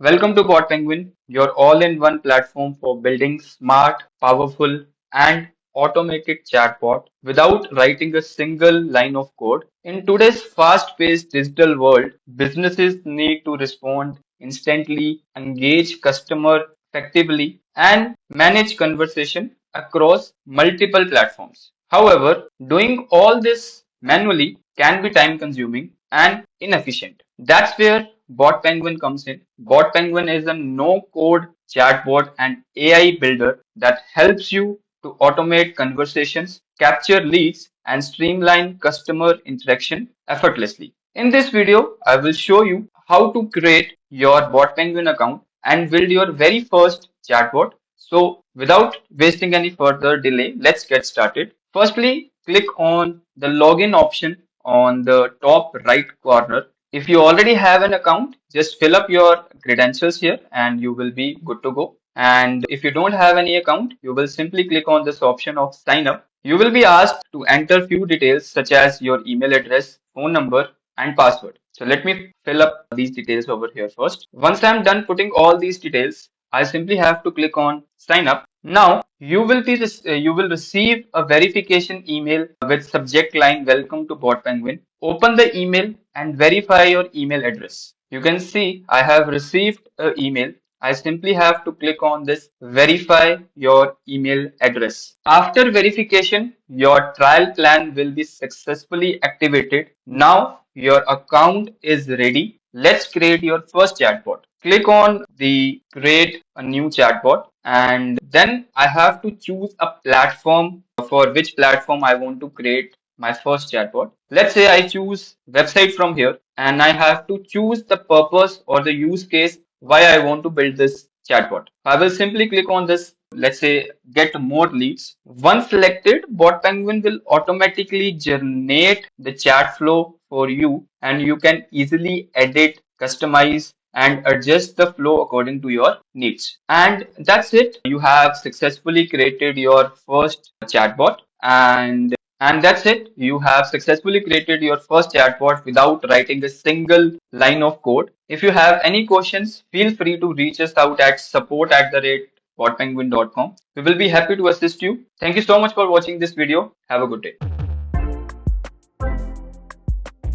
Welcome to BotPenguin, your all-in-one platform for building smart, powerful, and automated chatbot without writing a single line of code. In today's fast-paced digital world, businesses need to respond instantly, engage customer effectively, and manage conversation across multiple platforms. However, doing all this manually can be time-consuming and inefficient. That's where BotPenguin comes in. BotPenguin is a no-code chatbot and AI builder that helps you to automate conversations, capture leads, and streamline customer interaction effortlessly. In this video, I will show you how to create your BotPenguin account and build your very first chatbot. So, without wasting any further delay, let's get started. Firstly, click on the login option on the top right corner. If you already have an account, just fill up your credentials here and you will be good to go. And if you don't have any account, you will simply click on this option of sign up. You will be asked to enter few details such as your email address, phone number, and password. So let me fill up these details over here first. Once I'm done putting all these details, I simply have to click on sign up. Now you will receive a verification email with subject line welcome to BotPenguin. Open the email and verify your email address. You can see I have received an email. I simply have to click on this verify your email address. After verification, your trial plan will be successfully activated. Now your account is ready. Let's create your first chatbot. Click on the create a new chatbot and then I have to choose a platform for which platform I want to create my first chatbot. Let's say I choose website from here and I have to choose the purpose or the use case why I want to build this chatbot. I will simply click on this, let's say get more leads. Once selected, BotPenguin will automatically generate the chat flow for you and you can easily edit, customize and adjust the flow according to your needs. And that's it. You have successfully created your first chatbot and that's it. You have successfully created your first chatbot without writing a single line of code. If you have any questions, feel free to reach us out at support@botpenguin.com. We will be happy to assist you. Thank you so much for watching this video. Have a good day.